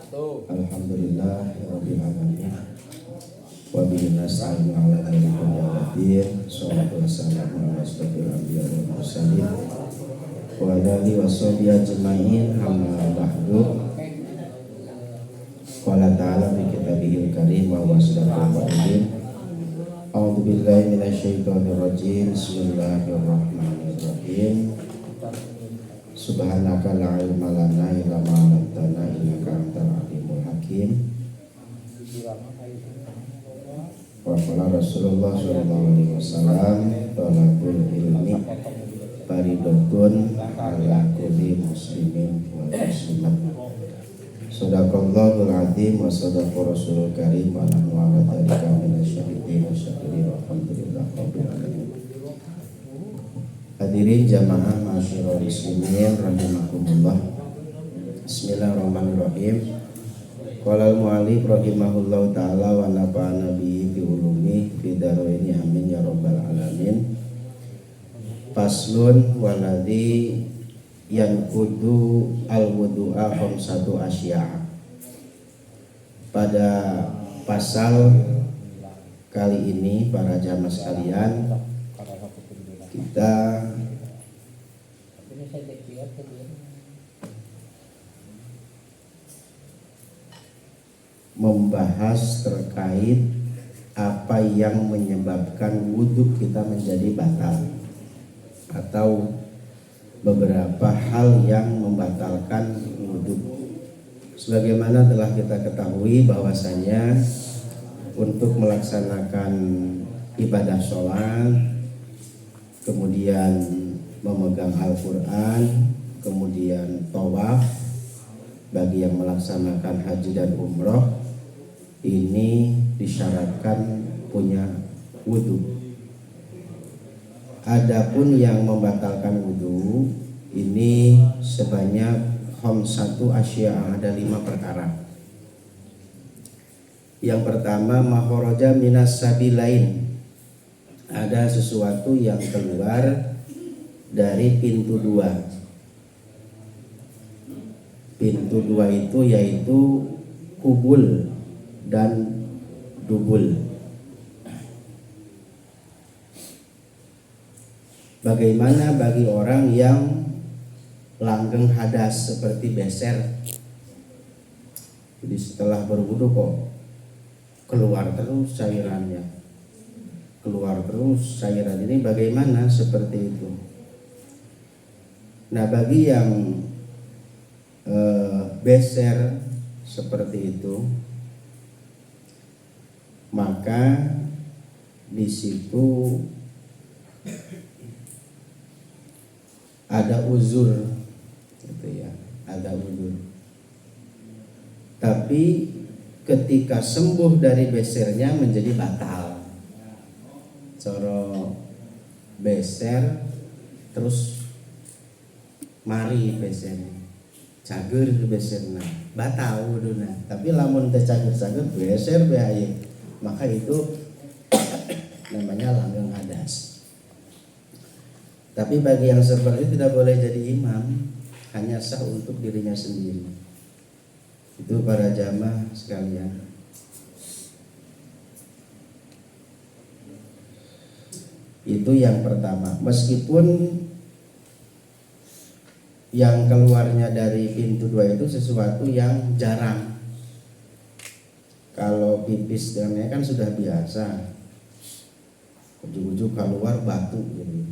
Alhamdulillah rabbil alamin. Wa bihi nasta'inu 'ala amri dunya waddin. Shalatu wassalamu ala asyrofil anbiya wal mursalin wa ala alihi washabihi ajmain. Amma ba'du. Qala ta'ala fi kitabihil karim wa wasdaqul qawil. A'udzu billahi minasyaitonir rajim. Bismillahirrahmanirrahim. Subhanaka la ilma lana illa ma 'allamtana innaka antal alimul hakim. Wa qala Rasulullah sallallahu alaihi wasallam, talabul ilmi faridatun ala kulli muslimin wa muslimat. Shadaqallahul azim wa shadaqa rasulul karim wa nahnu ala dzalika minasyahidin wa syakirin walhamdulillahi rabbil alamin. Hadirin jamaah ma'asyiral muslimin rahimakumullah. Bismillahirrahmanirrahim. Qala al-mu'allif rahimahullahu ta'ala wa nafa'ana bihi fi ulumi fi daraini amin ya rabbal alamin. Faslun waladhi yanqudu al-wudu'a khamsatu asya'. Pada pasal kali ini para jamaah sekalian, kita membahas terkait apa yang menyebabkan wudhu kita menjadi batal, atau beberapa hal yang membatalkan wudhu. Sebagaimana telah kita ketahui bahwasanya untuk melaksanakan ibadah sholat, kemudian memegang Al-Quran, kemudian tawaf bagi yang melaksanakan haji dan umroh, ini disyaratkan punya wudhu. Adapun yang membatalkan wudhu ini sebanyak khamsatu asya', ada 5 perkara. Yang pertama, makharaja minas sabilain, ada sesuatu yang keluar dari pintu 2. Pintu 2 itu yaitu kubul dan dubul. Bagaimana bagi orang yang langgeng hadas seperti beser? Jadi setelah berwudu kok keluar terus cairannya, keluar terus cairan ini, bagaimana seperti itu? Nah, bagi yang beser seperti itu, maka di situ ada uzur, gitu ya, ada uzur. Tapi ketika sembuh dari besernya menjadi batal. Coro beser terus mari besernya, cager beserna, batal wuduna. Tapi lamun teh cager-cager beser bae, maka itu namanya langgeng hadas. Tapi bagi yang seperti itu tidak boleh jadi imam, hanya sah untuk dirinya sendiri. Itu para jamaah sekalian. Itu yang pertama. Meskipun yang keluarnya dari pintu 2 itu sesuatu yang jarang. Kalau pipis dengannya kan sudah biasa, ujuk-ujuk keluar batu gitu.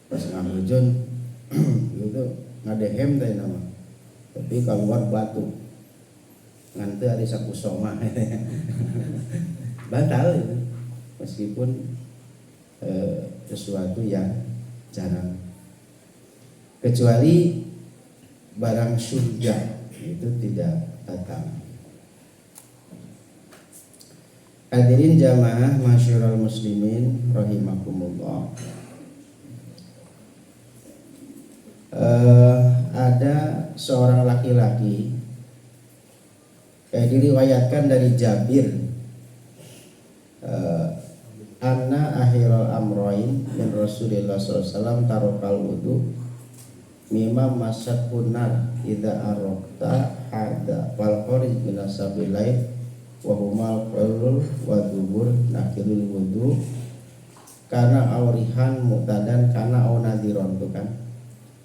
Pas ngamujun itu ngadehem teh nama, tapi keluar batu nganti hari sakusoma batal itu, meskipun sesuatu yang jarang. Kecuali barang surga itu tidak datang. Hadirin jamaah masyarul muslimin rahimakumullah. Ada seorang laki-laki, diriwayatkan dari Jabir, anna akhirul amroin min Rasulillah SAW tarokal wudu mimma masat punar idza arokta ada wal kharij min asabilain wa humal qalul wa dubur nakilul wudu karena aurihan mu'tadan karena aunadiron tuh kan,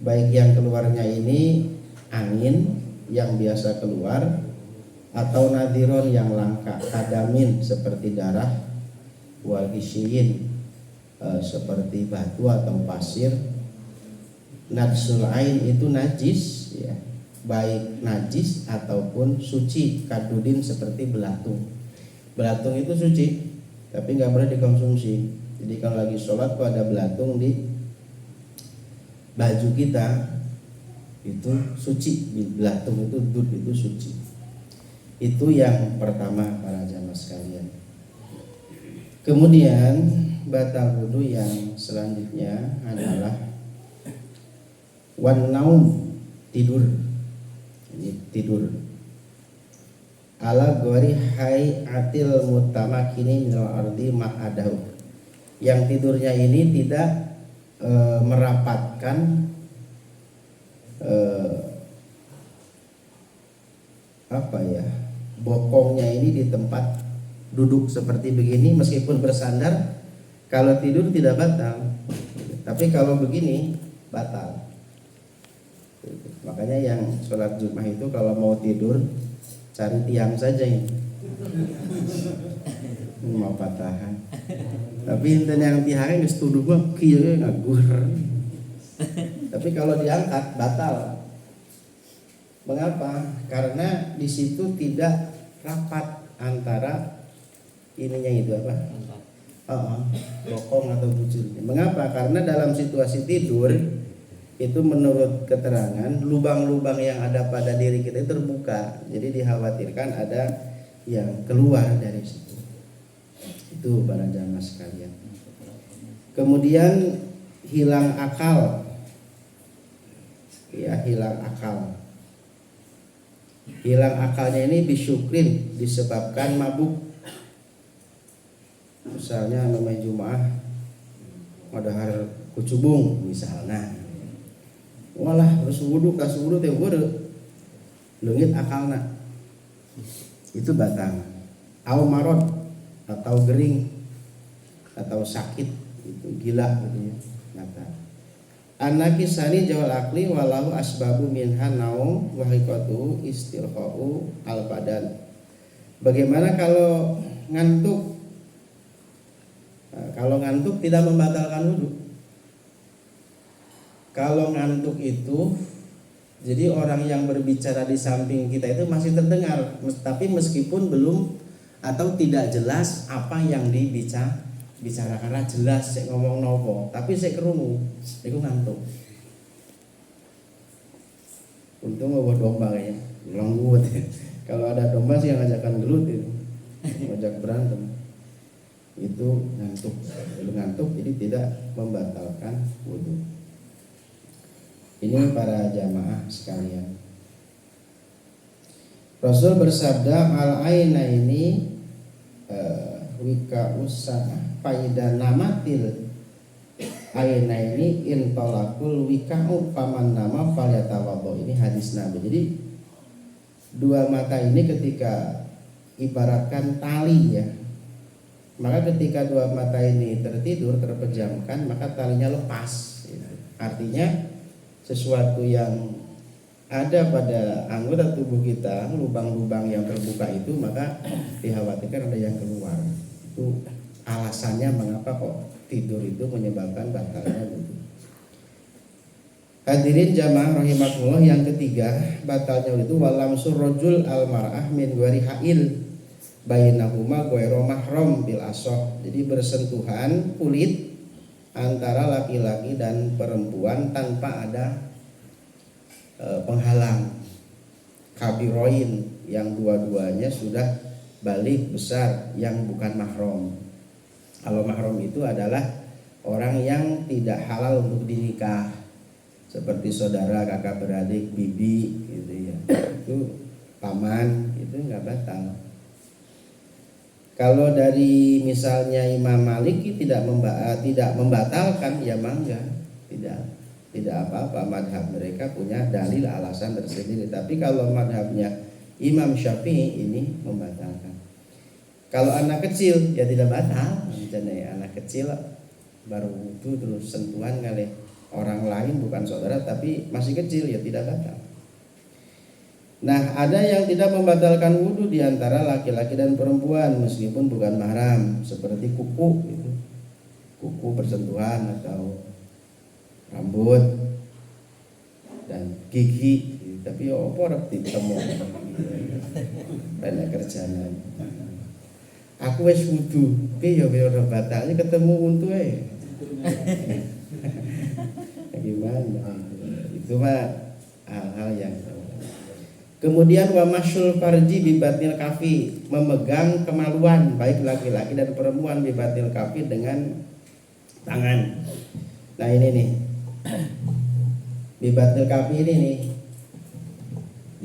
baik yang keluarnya ini angin yang biasa keluar atau nadiron yang langka, kadamin seperti darah, wal isyin seperti batu atau pasir. Najsul ain itu najis ya, baik najis ataupun suci, kadudin seperti belatung. Belatung itu suci tapi nggak boleh dikonsumsi. Jadi kalau lagi sholat kok ada belatung di baju kita itu suci, belatung itu dud itu suci. Itu yang pertama para jamaah sekalian. Kemudian batal wudu yang selanjutnya adalah wan naum, tidur. Ini tidur ala gori hai atil mutamakini minal ardi ma'adahu, yang tidurnya ini tidak merapatkan bokongnya ini di tempat duduk seperti begini. Meskipun bersandar, kalau tidur tidak batal, tapi kalau begini batal. Makanya yang sholat Jumat itu kalau mau tidur cari tiang saja ini. Mau patahan. Tapi intinya yang tiangnya geus tuduk mah kieu ngagur. Tapi kalau diangkat batal. Mengapa? Karena di situ tidak rapat antara ininya itu apa? Bokong atau bujurnya. Mengapa? Karena dalam situasi tidur itu menurut keterangan lubang-lubang yang ada pada diri kita itu terbuka, jadi dikhawatirkan ada yang keluar dari situ. Itu para jamaah sekalian. Kemudian hilang akal, ya hilang akal. Hilang akalnya ini bisyukrin, disebabkan mabuk. Misalnya namanya Jumaah madahar kucubung misalnya. Walah terus wudu kasih wudu teh wudu leungit akalna itu batal. Au marad atau gering atau sakit itu gila gitu ya, batal. Anakisani jawal akli walau asbabu minha naum wa hiqatu istirqa'u al badan. Bagaimana kalau ngantuk? Nah, kalau ngantuk tidak membatalkan wudu. Kalau ngantuk itu, jadi orang yang berbicara di samping kita itu masih terdengar, tapi meskipun belum atau tidak jelas apa yang dibicarakan. Karena jelas saya ngomong nopo, tapi saya kerungu, itu ngantuk. Untung nggak domba kayaknya, langgut. Kalau ada domba sih yang ngajakan gelut itu, ngajak berantem. Itu ngantuk, ngantuk jadi tidak membatalkan wudu. Ini para jamaah sekalian. Rasul bersabda al aina ini wika usa faida namatil aina ini intolakul wika'u paman nama falyatawaddo. Ini hadis Nabi. Jadi dua mata ini ketika ibaratkan tali ya, maka ketika dua mata ini tertidur terpejamkan maka talinya lepas. Artinya sesuatu yang ada pada anggota tubuh kita, lubang-lubang yang terbuka itu, maka dikhawatirkan ada yang keluar. Itu alasannya mengapa kok tidur itu menyebabkan batalnya wudu. Hadirin jamaah rahimakumullah, yang ketiga batalnya itu walamsur rajul al mar'ah min ghairi hail bainahuma ghairu mahram bil asoh. Jadi bersentuhan kulit antara laki-laki dan perempuan tanpa ada penghalang, kabiroin, yang dua-duanya sudah balik besar, yang bukan mahram. Kalau mahram itu adalah orang yang tidak halal untuk dinikah, seperti saudara, kakak beradik, bibi gitu ya. Itu paman, itu nggak batal. Kalau dari misalnya Imam Maliki tidak membatalkan, ya mangga, tidak. tidak apa-apa, madhab mereka punya dalil alasan tersendiri. Tapi kalau madhabnya Imam Syafi'i ini membatalkan. Kalau anak kecil ya tidak batal. Jadi anak kecil baru wudu terus sentuhan kali orang lain bukan saudara tapi masih kecil ya tidak batal. Nah, ada yang tidak membatalkan wudu di antara laki-laki dan perempuan meskipun bukan mahram, seperti kuku gitu. Kuku bersentuhan atau rambut dan gigi, tapi apa rep ditemu banyak kerjaan. Aku wis wudu, piye ya ora batalnya ketemu untuke. Gimana? Itu mah hal-hal yang. Kemudian wa masyul farji bibatil kafi, memegang kemaluan baik laki-laki dan perempuan bibatil kafi dengan tangan. Nah ini nih bibatil kafi ini nih.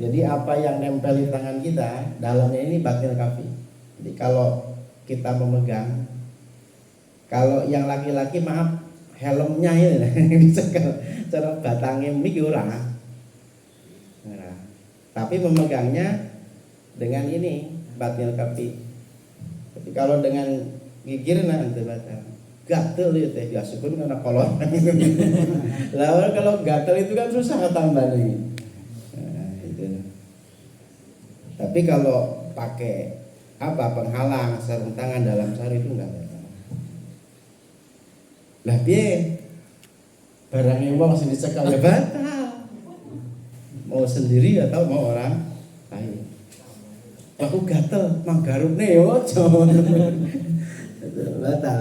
Jadi apa yang nempel di tangan kita dalamnya ini batil kafi. Jadi kalau kita memegang, kalau yang laki-laki maaf helmnya ini bisa cara batangnya mik ora. Tapi memegangnya dengan ini batil kafi. Tapi kalau dengan gigir nanti batal. Gatel itu teh ya syukur karena kolor. Lalu kalau gatel itu kan susah tambahnya. Nah, itu. Tapi kalau pakai apa penghalang sarung tangan dalam sari itu enggak batal. Lah piye? Barangnya wong sing dicekal ya batal. Mau sendiri atau mau orang lain. Aku gatel manggarupne yo aja. Batal.